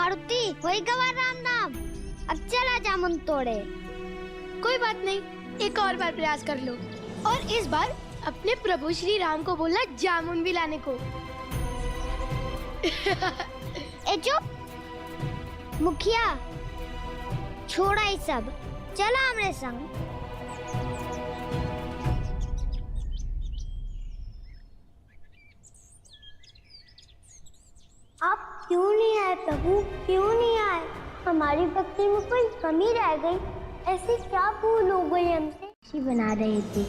मारुति, वही गवा राम नाम। अब चला जामुन तोड़े। कोई बात नहीं, एक और बार प्रयास कर लो, और इस बार अपने प्रभु श्री राम को बोलना जामुन भी लाने को। ए चुप! मुखिया, छोड़ा ही सब, चला हमरे संग। आप क्यों नहीं आए प्रभु, क्यों नहीं आए? हमारी भक्ति में कोई कमी रह गई? ऐसी क्या भूल हो गई हमसे? अच्छी बना रहे थे,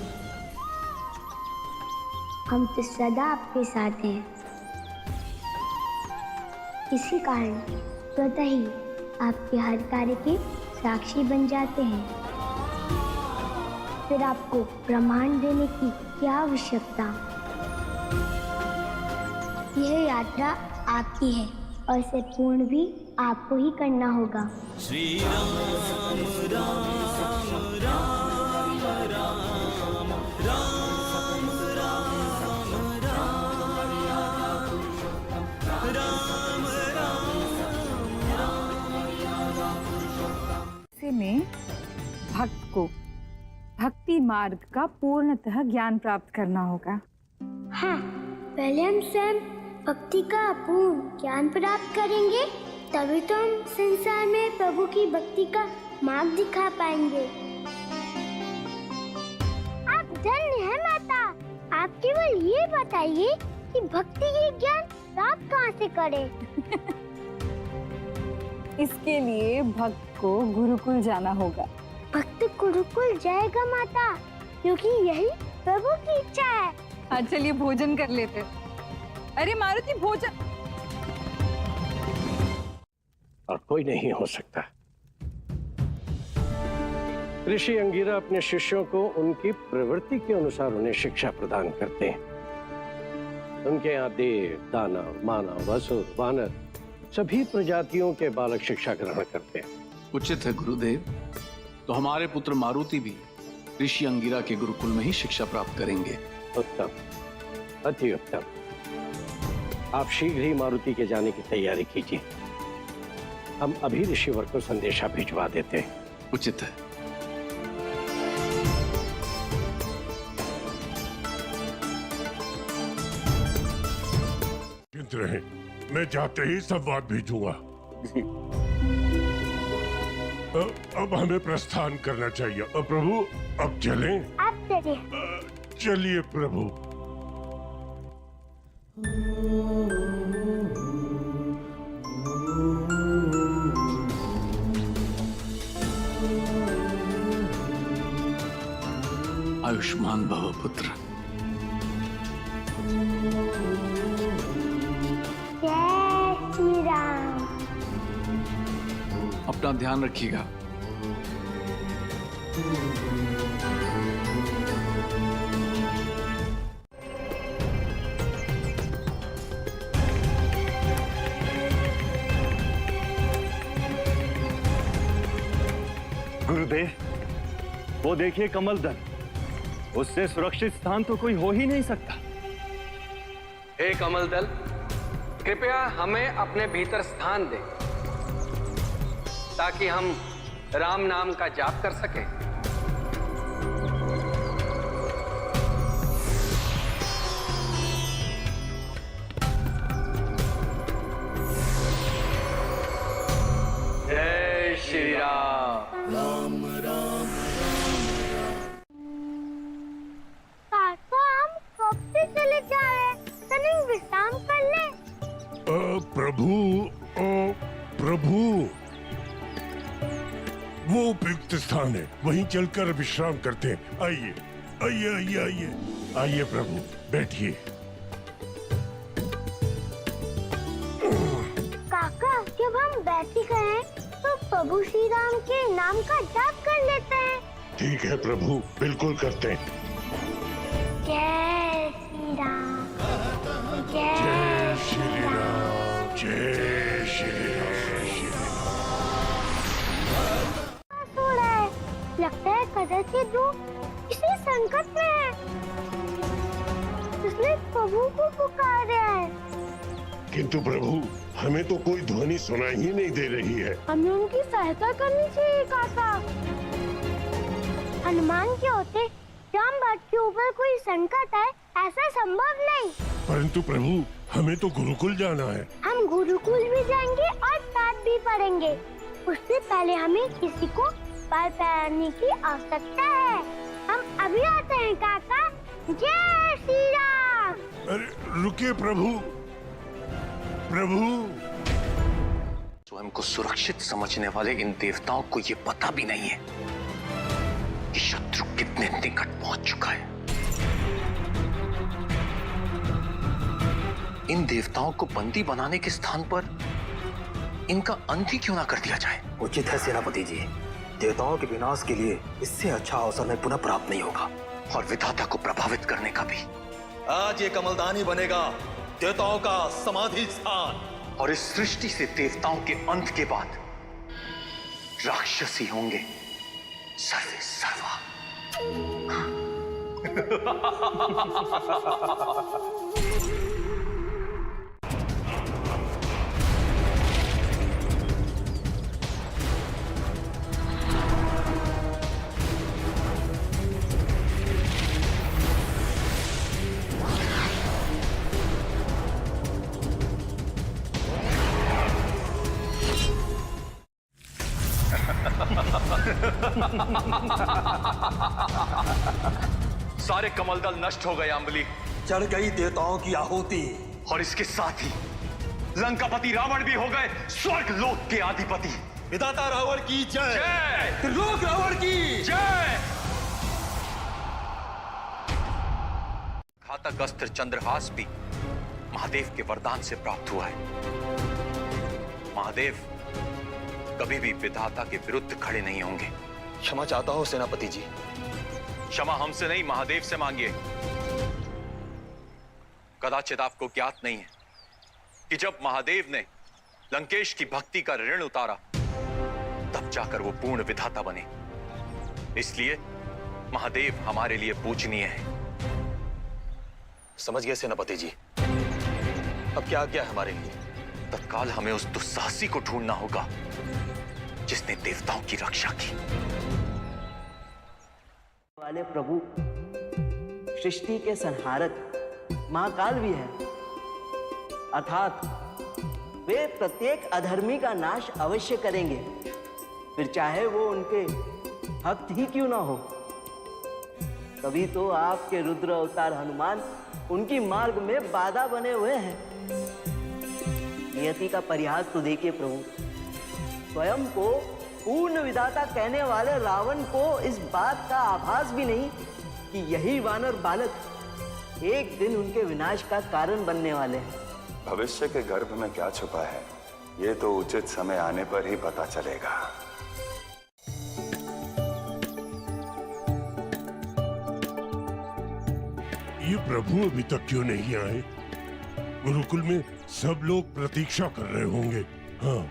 हम तो सदा आपके साथ हैं। इसी कारण स्वतः ही आपके हर कार्य के साक्षी बन जाते हैं। फिर आपको प्रमाण देने की क्या आवश्यकता? यह यात्रा आपकी है और इसे पूर्ण भी आपको ही करना होगा। श्री राम राम राम राम राम से में भक्त को भक्ति मार्ग का पूर्णतः ज्ञान प्राप्त करना होगा। हाँ, पहले हम स्वयं भक्ति का पूर्ण ज्ञान प्राप्त करेंगे, तभी तो हम संसार में प्रभु की भक्ति का मार्ग दिखा पाएंगे। आप धन्य हैं माता। आप केवल ये बताइए कि भक्ति की ज्ञान प्राप्त कहाँ से करें? इसके लिए भक्त को गुरुकुल जाना होगा। भक्त गुरुकुल जाएगा माता, क्योंकि यही प्रभु की इच्छा है। हाँ, चलिए भोजन कर लेते। अरे मारुति, भोजन। और कोई नहीं हो सकता। ऋषि अंगिरा अपने शिष्यों को उनकी प्रवृत्ति के अनुसार उन्हें शिक्षा प्रदान करते हैं। उनके यहाँ देव, दानव, मानव, असुर, वानर सभी प्रजातियों के बालक शिक्षा ग्रहण करते हैं। उचित है गुरुदेव। तो हमारे पुत्र मारुति भी ऋषि अंगिरा के गुरुकुल में ही शिक्षा प्राप्त करेंगे। उत्तम, अति उत्तम। आप शीघ्र ही मारुति के जाने की तैयारी कीजिए। हम अभी ऋषिवर को संदेशा भिजवा देते हैं। उचित है। रहे, मैं जाते ही संवाद भेजूंगा। अब हमें प्रस्थान करना चाहिए। प्रभु, अब चलें? आप चलिए। चलिए प्रभु। आयुष्मान भव पुत्र। जय श्री राम। अपना ध्यान रखिएगा। गुरुदेव, वो देखिए कमल दल। उससे सुरक्षित स्थान तो कोई हो ही नहीं सकता। हे कमल दल, कृपया हमें अपने भीतर स्थान दें ताकि हम राम नाम का जाप कर सकें। जय श्री राम। राम राम काका, हम कब से चले जा रहे हैं? तनिक विश्राम कर ले। प्रभु, प्रभु, वो उपयुक्त स्थान है, वहीं चलकर विश्राम करते हैं। आइए आइए आइए आइए आइए प्रभु, बैठिए। काका, जब हम बैठ ही गए हैं, तो प्रभु श्री राम के नाम का जाप कर लेते हैं। ठीक है प्रभु, बिल्कुल करते हैं। जय श्री राम, जय श्री राम, जय श्री राम। सो रहा है, लगता है कदाचित वो किसी संकट में है, इसलिए प्रभु को पुकार रहा है। किंतु प्रभु हमें तो कोई ध्वनि सुनाई ही नहीं दे रही है। हमें उनकी सहायता करनी चाहिए काका। हनुमान के होते राम भक्त के ऊपर कोई संकट आए ऐसा संभव नहीं। परंतु प्रभु हमें तो गुरुकुल जाना है। हम गुरुकुल भी जाएंगे और पाठ भी पढ़ेंगे। उससे पहले हमें किसी को पार पैरने की आवश्यकता है। हम अभी आते हैं काका। जय श्री राम। अरे रुकिए प्रभु। प्रभु स्वयं को सुरक्षित समझने वाले इन देवताओं को ये पता भी नहीं है कि शत्रु कितने निकट पहुंच चुका है। इन देवताओं को बंदी बनाने के स्थान पर इनका अंत ही क्यों ना कर दिया जाए। उचित है सेनापति जी। देवताओं के विनाश के लिए इससे अच्छा अवसर में पुनः प्राप्त नहीं होगा। और विधाता को प्रभावित करने का भी। आज ये कमलदान ही बनेगा देवताओं का समाधि स्थान। और इस सृष्टि से देवताओं के अंत के बाद राक्षस ही होंगे सर्वे सर्वा। सारे कमलदल नष्ट हो गए अम्बली। चढ़ गई देवताओं की आहुति। और इसके साथ ही लंकापति रावण भी हो गए स्वर्ग लोक के अधिपति। विधाता रावण की जय। जय। त्रिलोक रावण की जय। घातक अस्त्र चंद्रहास भी महादेव के वरदान से प्राप्त हुआ है। महादेव कभी भी विधाता के विरुद्ध खड़े नहीं होंगे। क्षमा चाहता हूं सेनापति जी। क्षमा हमसे नहीं महादेव से मांगिए। कदाचित आपको ज्ञात नहीं है कि जब महादेव ने लंकेश की भक्ति का ऋण उतारा तब जाकर वो पूर्ण विधाता बने। इसलिए महादेव हमारे लिए पूजनीय है। समझ गए सेनापति जी। अब क्या आज्ञा है हमारे लिए? तत्काल हमें उस दुस्साहसी को ढूंढना होगा जिसने देवताओं की रक्षा की। वाले प्रभु सृष्टि के संहारक महाकाल भी है, अर्थात वे प्रत्येक अधर्मी का नाश अवश्य करेंगे, फिर चाहे वो उनके भक्त ही क्यों ना हो। तभी तो आपके रुद्र अवतार हनुमान उनकी मार्ग में बाधा बने हुए हैं। नियति का परिहास तो देखिए प्रभु। स्वयं को पूर्ण विधाता कहने वाले रावण को इस बात का आभास भी नहीं कि यही वानर बालक एक दिन उनके विनाश का कारण बनने वाले हैं। भविष्य के गर्भ में क्या छुपा है ये तो उचित समय आने पर ही पता चलेगा। ये प्रभु अभी तक क्यों नहीं आए? गुरुकुल में सब लोग प्रतीक्षा कर रहे होंगे। हाँ,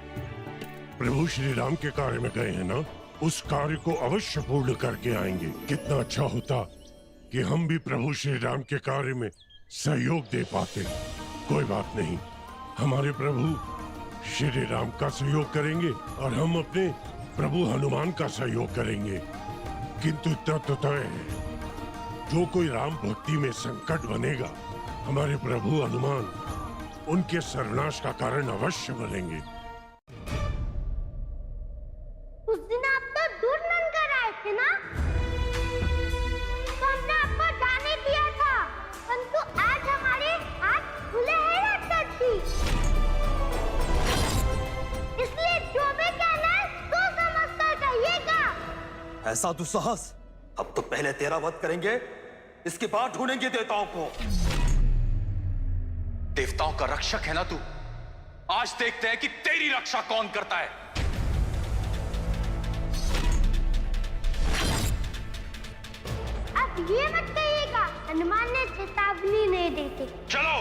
प्रभु श्री राम के कार्य में गए हैं ना, उस कार्य को अवश्य पूर्ण करके आएंगे। कितना अच्छा होता कि हम भी प्रभु श्री राम के कार्य में सहयोग दे पाते। कोई बात नहीं, हमारे प्रभु श्री राम का सहयोग करेंगे और हम अपने प्रभु हनुमान का सहयोग करेंगे। किंतु इतना तो तय है, जो कोई राम भक्ति में संकट बनेगा, हमारे प्रभु हनुमान उनके सर्वनाश का कारण अवश्य बनेंगे। उस दिन आप तो दूर कर आए थे ना, तो हमने आपको जाने दिया था, परंतु आज हमारे हाथ खुले हैं डॉक्टर जी। इसलिए जो भी कहना है तो समझ कर कहिएगा। ऐसा दुस्साहस? अब तो पहले तेरा वध करेंगे, इसके बाद ढूंढेंगे देवताओं को। देवताओं का रक्षक है ना तू, आज देखते हैं कि तेरी रक्षा कौन करता है। अब ये मत कहिएगा, हनुमान ने चेतावनी नहीं दी थी। चलो।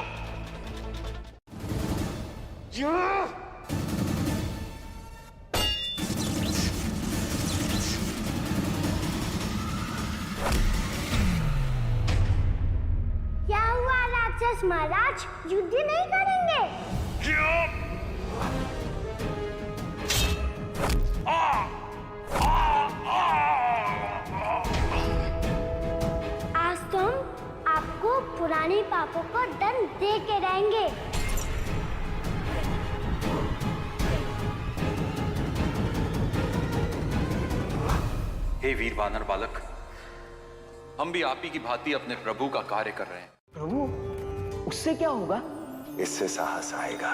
क्या हुआ राक्षस महाराज, युद्ध नहीं करेंगे? आज तो हम आपको पुराने पापों को दंड दे के रहेंगे। हे वीर वानर बालक, हम भी आप ही की भांति अपने प्रभु का कार्य कर रहे हैं। प्रभु, उससे क्या होगा? इससे साहस आएगा,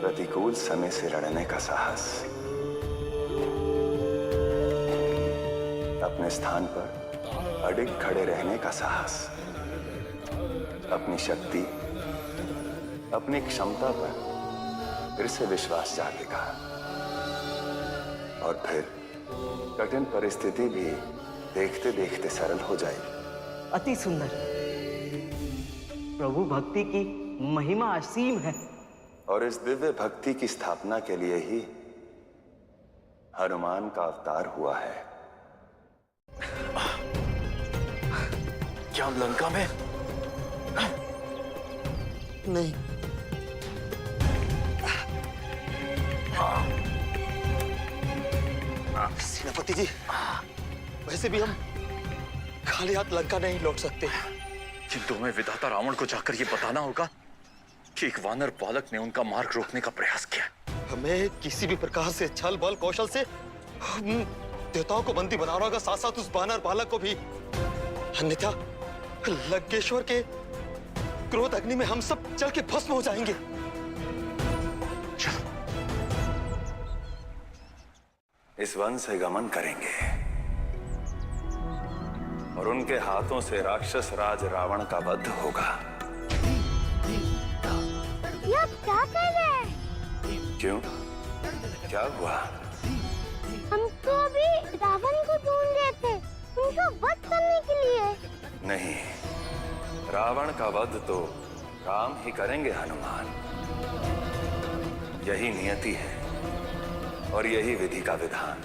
प्रतिकूल समय से लड़ने का साहस, अपने स्थान पर अडिग खड़े रहने का साहस, अपनी शक्ति, अपनी क्षमता पर फिर से विश्वास जागेगा और फिर कठिन परिस्थिति भी देखते देखते सरल हो जाएगी। अति सुंदर। प्रभु भक्ति की महिमा असीम है। और इस दिव्य भक्ति की स्थापना के लिए ही हनुमान का अवतार हुआ है। क्या हम लंका में? नहीं। सेनापति जी, वैसे भी हम खाली हाथ लंका नहीं लौट सकते। किंतु हमें विधाता रावण को जाकर ये बताना होगा कि एक वानर बालक ने उनका मार्ग रोकने का प्रयास किया। हमें किसी भी प्रकार से छल बल कौशल से देवताओं को बंदी बनाना होगा, साथ साथ उस वानर बालक को भी। अन्यथा लंकेश्वर के क्रोध अग्नि में हम सब जल के भस्म हो जाएंगे। इस वन से गमन करेंगे और उनके हाथों से राक्षस राज रावण का वध होगा। ये आप क्या कह रहे हैं? क्यों? क्या हुआ? हम तो अभी रावण को ढूंढ रहे थे, उनको वध करने के लिए। नहीं, रावण का वध तो राम ही करेंगे हनुमान। यही नियति है और यही विधि का विधान।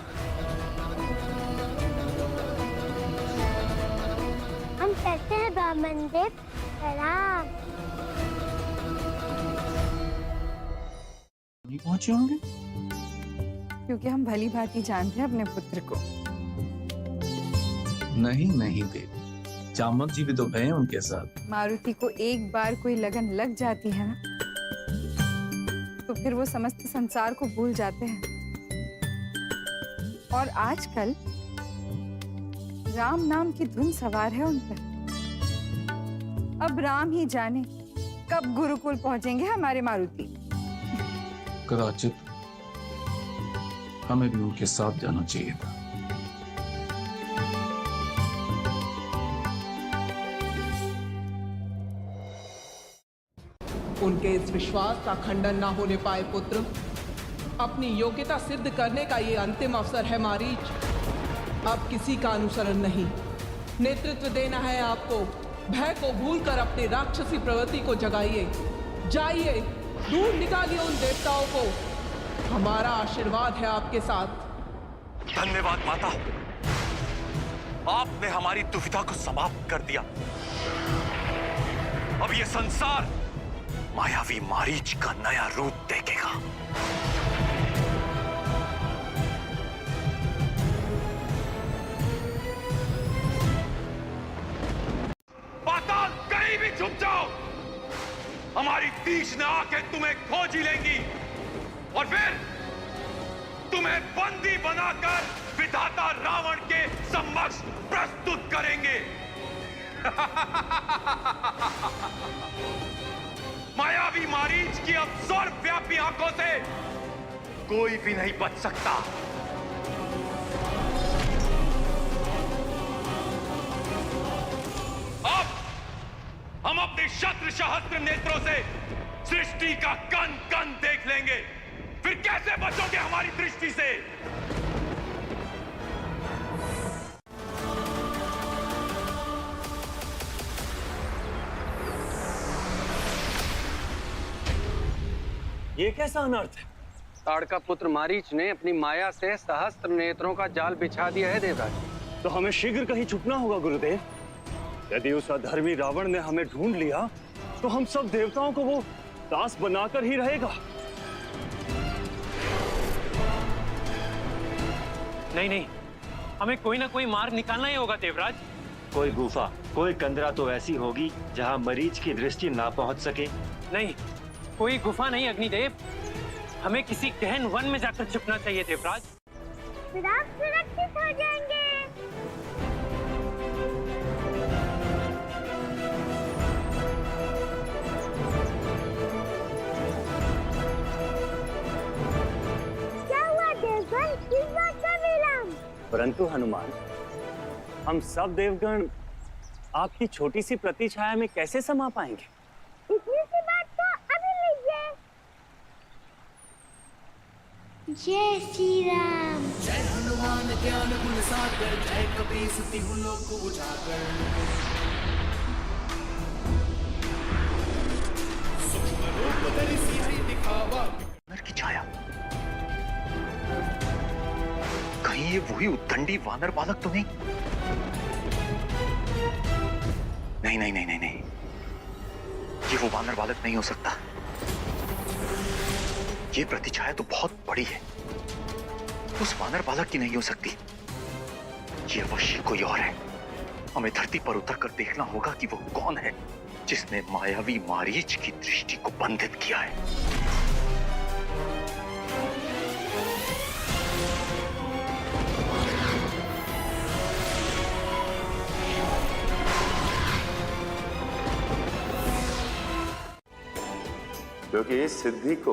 हम कहते हैं ब्राह्मण देव प्रणाम। नहीं पहुंचे होंगे क्योंकि हम भली भांति जानते हैं अपने पुत्र को। नहीं देव, जामवंत जी भी तो गए उनके साथ। मारुति को एक बार कोई लगन लग जाती है ना, तो फिर वो समस्त संसार को भूल जाते हैं। और आजकल राम नाम की धुन सवार है उन पर। अब राम ही जाने कब गुरुकुल पहुंचेंगे हमारे मारुति। कदाचित हमें भी उनके साथ जाना चाहिए था। उनके इस विश्वास का खंडन ना होने पाए पुत्र, अपनी योग्यता सिद्ध करने का ये अंतिम अवसर है मारीच। अब किसी का अनुसरण नहीं, नेतृत्व देना है आपको। भय को भूलकर अपनी राक्षसी प्रवृत्ति को जगाइए। जाइए, दूर निकालिए उन देवताओं को। हमारा आशीर्वाद है आपके साथ। धन्यवाद माता, आपने हमारी दुविधा को समाप्त कर दिया। अब ये संसार मायावी मारीच का नया रूप देखेगा। पाताल कहीं भी छुप जाओ, हमारी तीक्ष्ण आंखें तुम्हें खोज ही लेंगी और फिर तुम्हें बंदी बनाकर विधाता रावण के समक्ष प्रस्तुत करेंगे। मायावी मारीच की अब सर्वव्यापी आंखों से कोई भी नहीं बच सकता। अब हम अपने शस्त्र सहस्त्र नेत्रों से सृष्टि का कण कण देख लेंगे। फिर कैसे बचोगे हमारी दृष्टि से? ये कैसा अनर्थ है? ताड़का पुत्र मारीच ने अपनी माया से सहस्त्र नेत्रों का जाल बिछा दिया है देवराज। तो हमें शीघ्र कहीं छुपना होगा गुरुदेव। यदि उस अधर्मी रावण ने हमें ढूंढ लिया तो हम सब देवताओं को वो दास बनाकर ही रहेगा। नहीं नहीं, हमें कोई ना कोई मार्ग निकालना ही होगा देवराज। कोई गुफा, कोई कंदरा तो ऐसी होगी जहां मरीज की दृष्टि ना पहुंच सके। नहीं, कोई गुफा नहीं अग्निदेव, हमें किसी गहन वन में जाकर छुपना चाहिए देवराज। फिर आप सुरक्षित हो जाएंगे। क्या हुआ देवगण, किस बात का विराम? परंतु हनुमान, हम सब देवगण आपकी छोटी सी प्रतिछाया में कैसे समा पाएंगे? इतनी सी बात तो अभी लीजिए। जय श्री राम। जय हनुमान ज्ञान गुण सागर, जय कपीस तिहु लोक उजागर। सूक्ष्म रूप धरि सिंह दिखावा। वानर की छाया, कहीं ये वही उद्दंडी वानर बालक तो नहीं? नहीं नहीं नहीं नहीं नहीं, ये वो वानर बालक नहीं हो सकता। ये प्रतिछाया तो बहुत बड़ी है, उस वानर बालक की नहीं हो सकती। ये अवश्य कोई और है। हमें धरती पर उतरकर देखना होगा कि वो कौन है जिसने मायावी मारीच की दृष्टि को बंधित किया है। क्योंकि इस सिद्धि को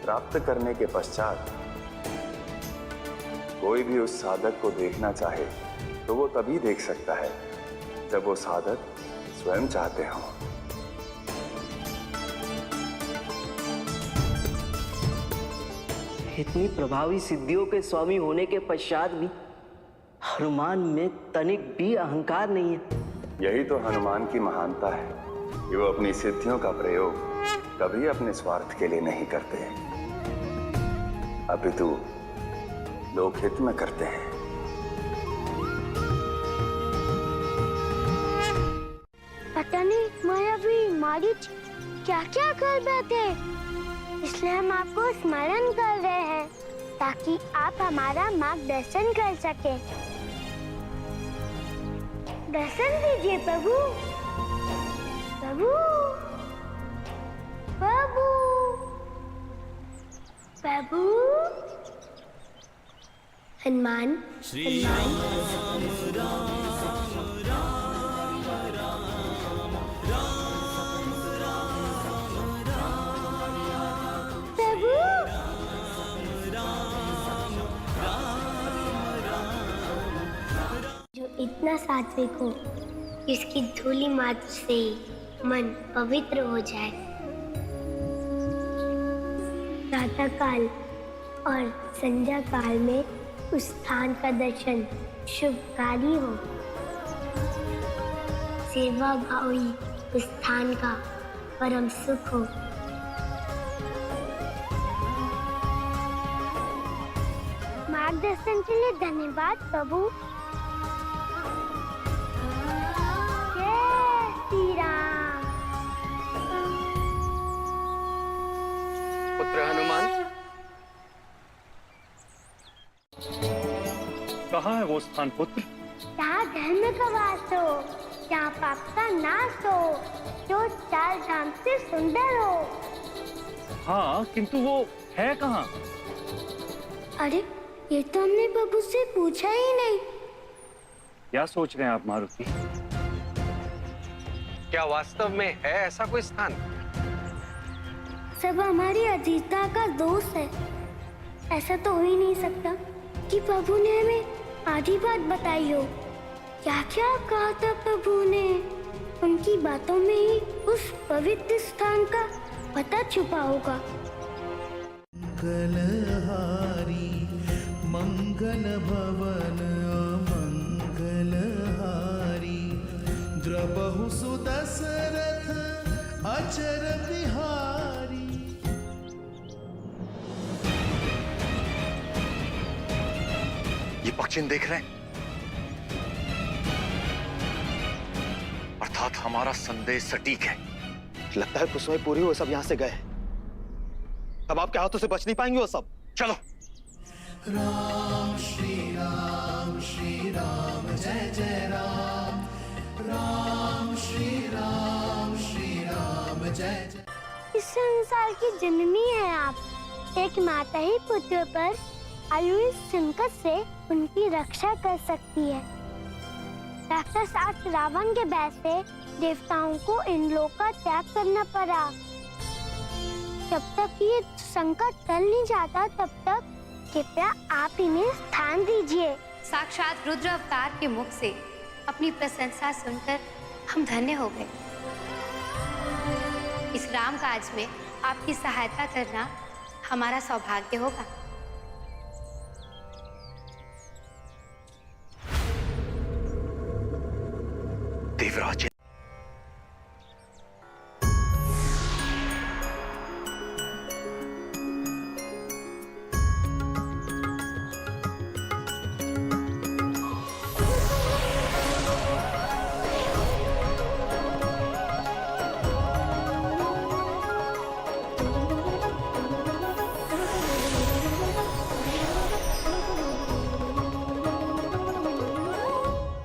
प्राप्त करने के पश्चात कोई भी उस साधक को देखना चाहे तो वो तभी देख सकता है जब वो साधक स्वयं चाहते हों। इतनी प्रभावी सिद्धियों के स्वामी होने के पश्चात भी हनुमान में तनिक भी अहंकार नहीं है। यही तो हनुमान की महानता है कि वो अपनी सिद्धियों का प्रयोग कभी अपने स्वार्थ के लिए नहीं करते, अपितु लोकहित में करते हैं। पता नहीं मायावी मारीच क्या क्या कर बैठे, इसलिए हम आपको स्मरण कर रहे हैं ताकि आप हमारा मार्गदर्शन कर सके। दर्शन दीजिए प्रभु। प्रभु प्रभु प्रभु। हनुमान प्रभु। जो इतना सात्विक हो कि उसकी धूली मात्र से ही मन पवित्र हो जाए। प्रातः काल और संध्या काल में उस स्थान का दर्शन शुभकारी हो। सेवा भाव ही उस स्थान का परम सुख हो। मार्गदर्शन के लिए धन्यवाद प्रभु। जय श्री राम। पुत्र हनुमान, कहाँ है वो स्थान पुत्र? जहाँ धर्म का वास हो, जहाँ पाप का नाश हो, जो चार धाम से सुंदर हो। हाँ, किंतु वो है कहाँ? अरे ये तो हमने प्रभु से पूछा ही नहीं। क्या सोच रहे हैं आप मारुति? क्या वास्तव में है ऐसा कोई स्थान? सब हमारी अधीरता का दोष है। ऐसा तो हो ही नहीं सकता कि प्रभु ने हमें आधी बात बताई हो। क्या क्या कहा था प्रभु ने? उनकी बातों में ही उस पवित्र स्थान का पता छुपा होगा। मंगलहारी मंगल भवन मंगलहारी, द्रबहु सुदशरथ अचर बिहारी। ये पक्षिन देख रहे हैं, अर्थात हमारा संदेश सटीक है। लगता है कुसुम पूरी वो सब यहाँ से गए। अब आपके हाथों से बच नहीं पाएंगे वो सब। चलो। राम श्री राम जय जय राम, राम श्री राम जय जय। इस संसार की जननी है आप, एक माता ही पुत्र पर आयु इस संकट से उनकी रक्षा कर सकती है। राक्षस आज रावण के भय से देवताओं को इन लोक का त्याग करना पड़ा। जब तक ये संकट टल नहीं जाता तब तक कृपया आप इन्हें स्थान दीजिए। साक्षात रुद्र अवतार के मुख से अपनी प्रशंसा सुनकर हम धन्य हो गए। इस राम काज में आपकी सहायता करना हमारा सौभाग्य होगा। देवराज,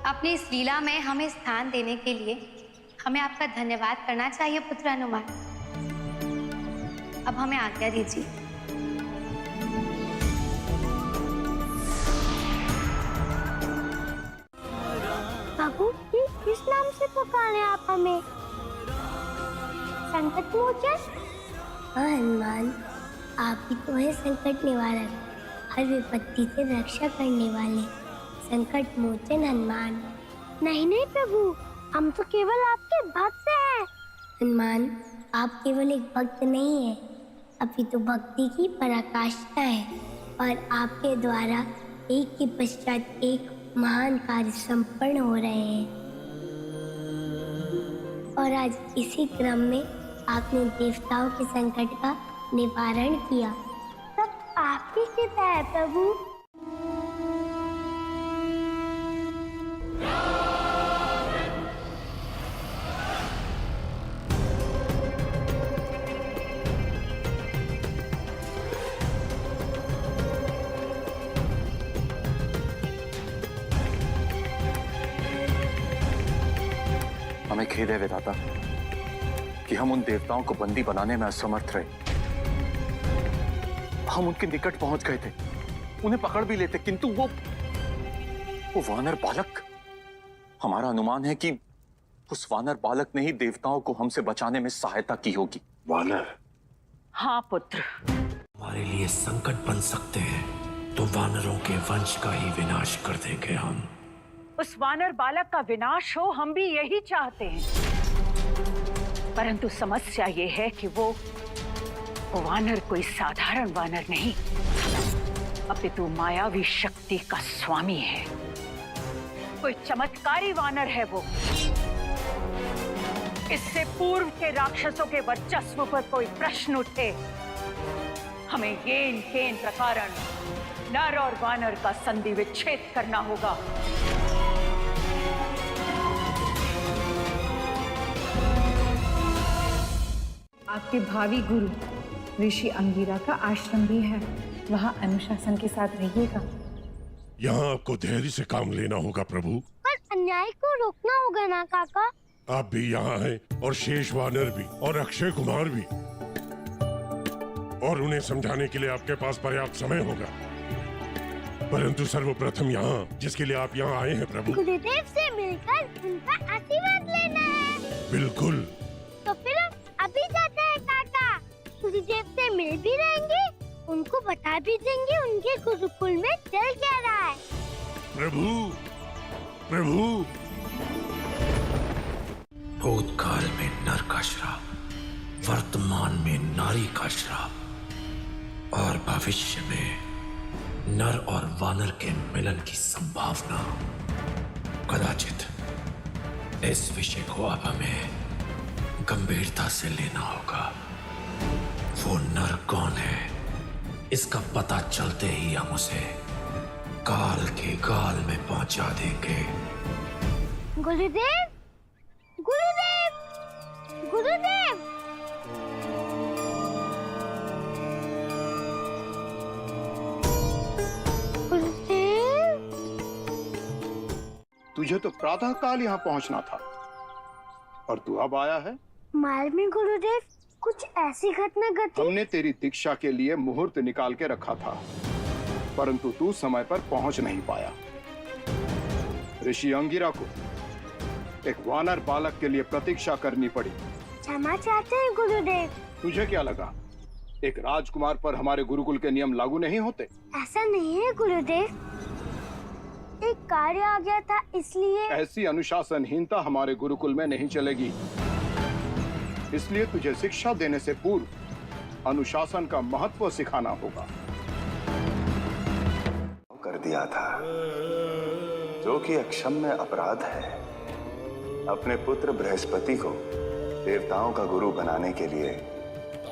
अपनी इस लीला में हमें स्थान देने के लिए हमें आपका धन्यवाद करना चाहिए पुत्र हनुमान। अब हमें आज्ञा दीजिए। बाबू, ये किस नाम से पुकारे आप हमें? संकट मोचन? हाँ हनुमान, आप ही तो है संकट निवारक, हर विपत्ति से रक्षा करने वाले संकट मोचन हनुमान। नहीं नहीं प्रभु, हम तो केवल आपके भक्त हैं। हनुमान, आप केवल एक भक्त नहीं है, अभी तो भक्ति की पराकाष्ठा है और आपके द्वारा एक के पश्चात एक महान कार्य संपन्न हो रहे हैं। और आज इसी क्रम में आपने देवताओं के संकट का निवारण किया। सब आपकी कृपा है प्रभु। हमें खेद है विधाता कि हम उन देवताओं को बंदी बनाने में असमर्थ रहे। हम उनके निकट पहुंच गए थे, उन्हें पकड़ भी लेते, किंतु वो वानर बालक, हमारा अनुमान है कि उस वानर बालक ने ही देवताओं को हमसे बचाने में सहायता की होगी। वानर? हाँ पुत्र, हमारे लिए संकट बन सकते हैं तो वानरों के वंश का ही विनाश कर देंगे हम। उस वानर बालक का विनाश हो, हम भी यही चाहते हैं। परंतु समस्या ये है कि वो वानर कोई साधारण वानर नहीं, अपितु मायावी शक्ति का स्वामी है। कोई चमत्कारी वानर है वो। इससे पूर्व के राक्षसों के वर्चस्व पर कोई प्रश्न उठे, हमें येन केन प्रकारण नर और वानर का संधि विच्छेद करना होगा। आपके भावी गुरु ऋषि अंगिरा का आश्रम भी है, वहाँ अनुशासन के साथ रहिएगा। यहाँ आपको धैर्य से काम लेना होगा प्रभु। पर अन्याय को रोकना होगा ना काका। आप भी यहाँ हैं और शेष वानर भी और अक्षय कुमार भी, और उन्हें समझाने के लिए आपके पास पर्याप्त समय होगा। परंतु सर्वप्रथम यहाँ जिसके लिए आप यहाँ आए हैं प्रभु, गुरुदेव से मिलकर उनका आशीर्वाद लेना है। बिल्कुल। तो फिर हम अभी जाते हैं काका। गुरुदेव से मिल भी रहेंगे, उनको बता भी देंगे उनके गुरुकुल में चल क्या रहा है। प्रभु, प्रभु। भूतकाल में नर का श्राप, वर्तमान में नारी का श्राप और भविष्य में नर और वानर के मिलन की संभावना। कदाचित इस विषय को अब हमें गंभीरता से लेना होगा। वो नर कौन है, इसका पता चलते ही हम उसे काल के गाल में पहुंचा देंगे। गुरुदेव, गुरुदेव, गुरुदेव। तुझे तो प्रातः काल यहाँ पहुँचना था और तू अब आया है। मार्ग में गुरुदेव कुछ ऐसी घटना घटी। हमने तेरी दीक्षा के लिए मुहूर्त निकाल के रखा था, परंतु तू समय पर पहुंच नहीं पाया। ऋषि अंगिरा को एक वानर बालक के लिए प्रतीक्षा करनी पड़ी। क्षमा चाहते हैं गुरुदेव। तुझे क्या लगा एक राजकुमार पर हमारे गुरुकुल के नियम लागू नहीं होते? ऐसा नहीं है गुरुदेव, एक कार्य आ गया था इसलिए। ऐसी अनुशासनहीनता हमारे गुरुकुल में नहीं चलेगी, इसलिए तुझे शिक्षा देने से पूर्व अनुशासन का महत्व सिखाना होगा। कर दिया था जो कि अक्षम्य अपराध है। अपने पुत्र बृहस्पति को देवताओं का गुरु बनाने के लिए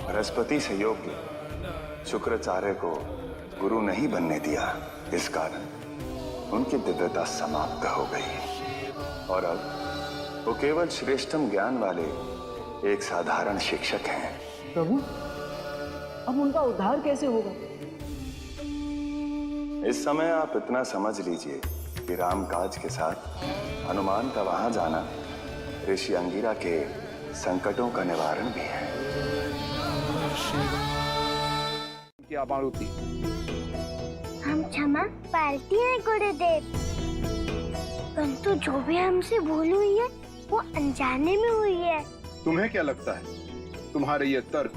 बृहस्पति से योग्य शुक्राचार्य को गुरु नहीं बनने दिया। इस कारण उनकी दिव्यता समाप्त हो गई और अब वो केवल श्रेष्ठतम ज्ञान वाले एक साधारण शिक्षक हैं। प्रभु, अब उनका उद्धार कैसे होगा? इस समय आप इतना समझ लीजिए कि रामकाज के साथ हनुमान का वहां जाना ऋषि अंगिरा के संकटों का निवारण भी है। क्या मारुति? हम क्षमा पालती हैं गुरुदेव, परंतु जो भी हमसे भूल हुई है वो अनजाने में हुई है। तुम्हें क्या लगता है तुम्हारे ये तर्क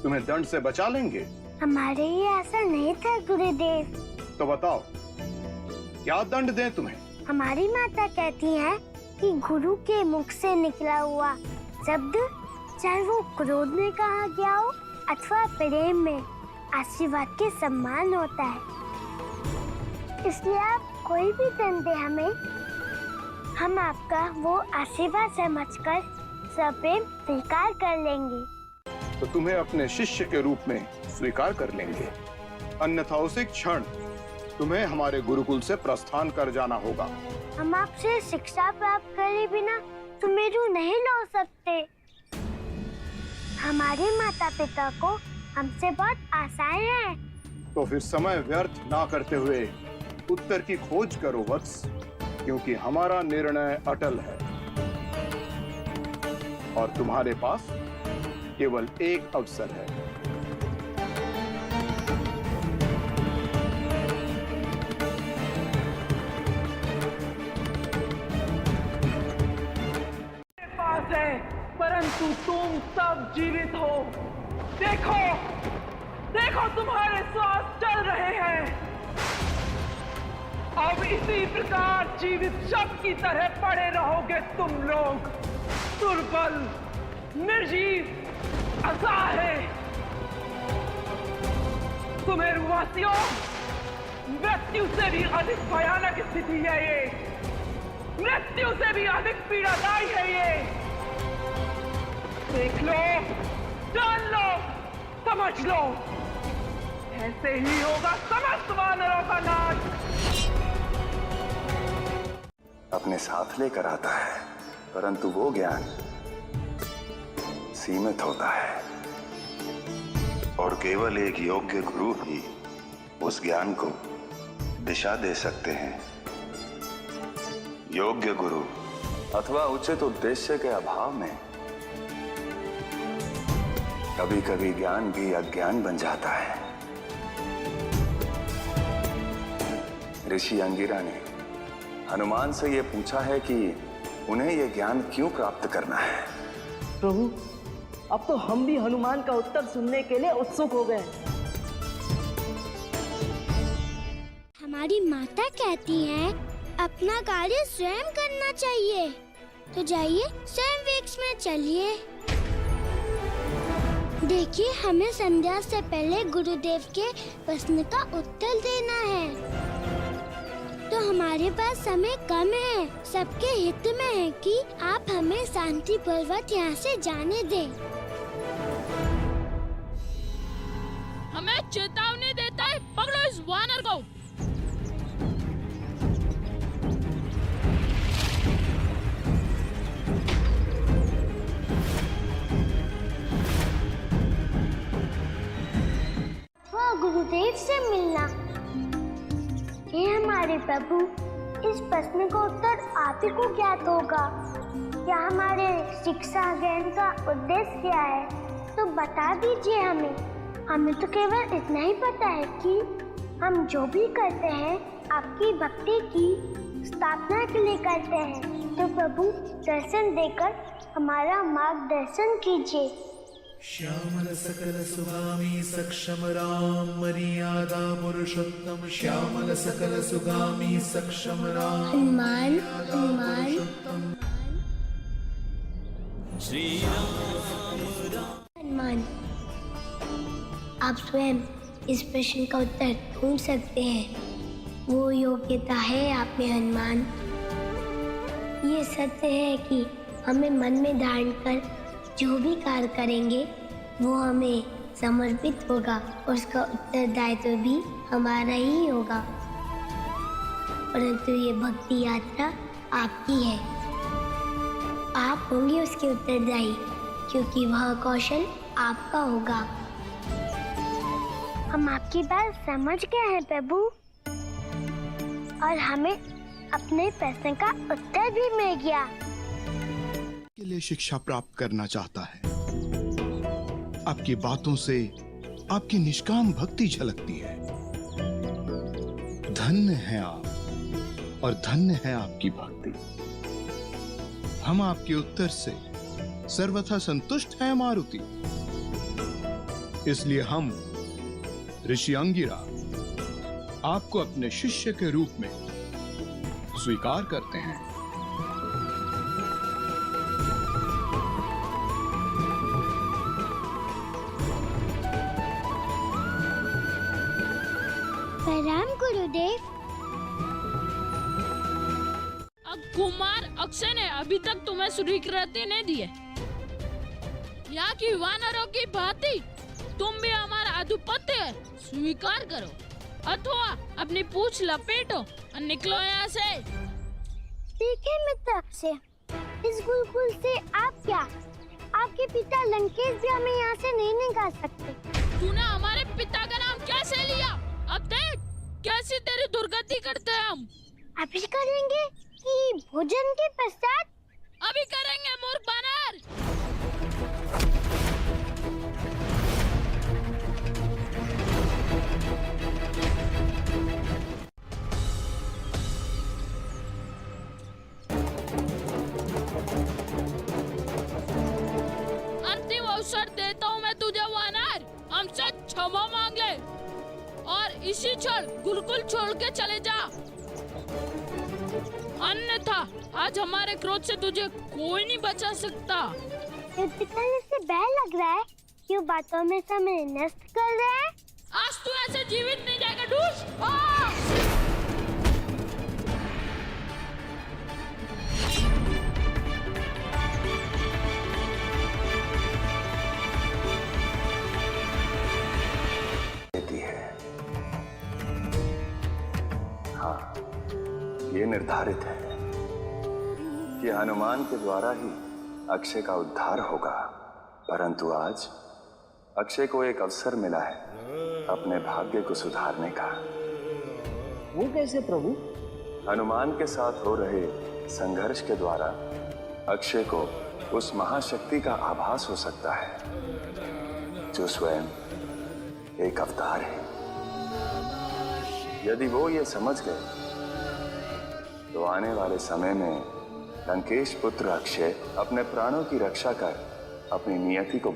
तुम्हें दंड से बचा लेंगे? हमारे ये ऐसा नहीं था गुरुदेव। तो बताओ क्या दंड दें तुम्हें? हमारी माता कहती है कि गुरु के मुख से निकला हुआ शब्द, चाहे वो क्रोध में कहा गया हो अथवा प्रेम में, आशीर्वाद के सम्मान होता है। इसलिए आप कोई भी दंड दे हमें, हम आपका वो आशीर्वाद समझकर सप्रेम स्वीकार कर लेंगे। तो तुम्हें अपने शिष्य के रूप में स्वीकार कर लेंगे, अन्यथा उसी क्षण तुम्हें हमारे गुरुकुल से प्रस्थान कर जाना होगा। हम आपसे शिक्षा प्राप्त करे बिना सुमेरु नहीं लौट सकते। हमारे माता पिता को हमसे बहुत आशाएं हैं। तो फिर समय व्यर्थ ना करते हुए उत्तर की खोज करो वत्स, क्योंकि हमारा निर्णय अटल है और तुम्हारे पास केवल एक अवसर है। पास है, परंतु तुम सब जीवित हो। देखो, देखो तुम्हारे श्वास चल रहे हैं। अब इसी प्रकार जीवित शव की तरह पड़े रहोगे तुम लोग, दुर्बल, निर्जीव, असहाय। सुमेरुवासियों, मृत्यु से भी अधिक भयानक स्थिति है ये, मृत्यु से भी अधिक पीड़ादायी है ये। देख लो, जान लो, समझ लो, ऐसे ही होगा समस्त वानरों का नाश। अपने साथ लेकर आता है, परंतु वो ज्ञान सीमित होता है और केवल एक योग्य गुरु ही उस ज्ञान को दिशा दे सकते हैं। योग्य गुरु अथवा उचित उद्देश्य के अभाव में कभी कभी ज्ञान भी अज्ञान बन जाता है। ऋषि अंगिरा ने हनुमान से यह पूछा है कि उन्हें यह ज्ञान क्यों प्राप्त करना है। प्रभु, अब तो हम भी हनुमान का उत्तर सुनने के लिए उत्सुक हो गए। हमारी माता कहती हैं अपना कार्य स्वयं करना चाहिए, तो जाइए स्वयं वृक्ष में चलिए। देखिए, हमें संध्या से पहले गुरुदेव के प्रश्न का उत्तर देना है, तो हमारे पास समय कम है। सबके हित में है कि आप हमें शांति पूर्वक यहाँ से जाने दें। हमें चेतावनी देता है, पकड़ो इस वानर को। गुरुदेव से मिलना। हे हमारे प्रभु, इस प्रश्न का उत्तर आप ही को ज्ञात होगा। क्या हमारे शिक्षा ज्ञान का उद्देश्य क्या है, तो बता दीजिए हमें। हमें तो केवल इतना ही पता है कि हम जो भी करते हैं आपकी भक्ति की स्थापना के लिए करते हैं। तो प्रभु दर्शन देकर हमारा मार्गदर्शन कीजिए। श्यामल सकल सुगामी सक्षम राम मर्यादा पुरुषोत्तम श्यामल सकल सुगामी सक्षम राम हनुमान हनुमान श्री हनुमान, आप स्वयं इस प्रश्न का उत्तर ढूंढ सकते हैं। वो योग्यता है आप में हनुमान। ये सत्य है कि हमें मन में धारण कर जो भी कार्य करेंगे वो हमें समर्पित होगा और उसका उत्तरदायित्व भी हमारा ही होगा। परंतु ये भक्ति यात्रा आपकी है, आप होंगे उसके उत्तरदायी, क्योंकि वह कौशल आपका होगा। हम आपकी बात समझ गए हैं प्रभु, और हमें अपने प्रश्न का उत्तर भी मिल गया। के लिए शिक्षा प्राप्त करना चाहता है। आपकी बातों से आपकी निष्काम भक्ति झलकती है। धन्य है आप और धन्य है आपकी भक्ति। हम आपके उत्तर से सर्वथा संतुष्ट हैं मारुति। इसलिए हम ऋषि अंगिरा आपको अपने शिष्य के रूप में स्वीकार करते हैं। प्रणाम गुरुदेव। अब कुमार अक्षय ने अभी तक तुम्हें स्वीकृति नहीं दी है। यहाँ की वानरों की भांति तुम भी हमारा आधिपत्य स्वीकार करो, अथवा अपनी पूंछ लपेटो और निकलो यहाँ से। ठीक है मित्र अक्षय, इस गुरुकुल से आप क्या, आपके पिता लंकेश भी हमें यहाँ से नहीं निकाल सकते। तूने हमारे पिता का नाम कैसे लिया? अब देख कैसी तेरी दुर्गति करते हैं हम। अभी करेंगे कि भोजन के पश्चात? अभी करेंगे मूर्ख बानर। अंतिम अवसर देता हूँ मैं तुझे वानर, हमसे क्षमा मांग ले और इसी क्षण गुरुकुल छोड़ के चले जा, अन्यथा आज हमारे क्रोध से तुझे कोई नहीं बचा सकता। युद्ध करने से बैर लग रहा है, क्यों बातों में समय नष्ट कर रहे हैं? आज तू ऐसे जीवित नहीं जाएगा डूस। हाँ, ये निर्धारित है कि हनुमान के द्वारा ही अक्षय का उद्धार होगा। परंतु आज अक्षय को एक अवसर मिला है अपने भाग्य को सुधारने का। वो कैसे प्रभु? हनुमान के साथ हो रहे संघर्ष के द्वारा अक्षय को उस महाशक्ति का आभास हो सकता है जो स्वयं एक अवतार है। यदि वो ये समझ गए तो आने वाले समय में लंकेश पुत्र अक्षय अपने प्राणों की रक्षा कर अपनी नियति को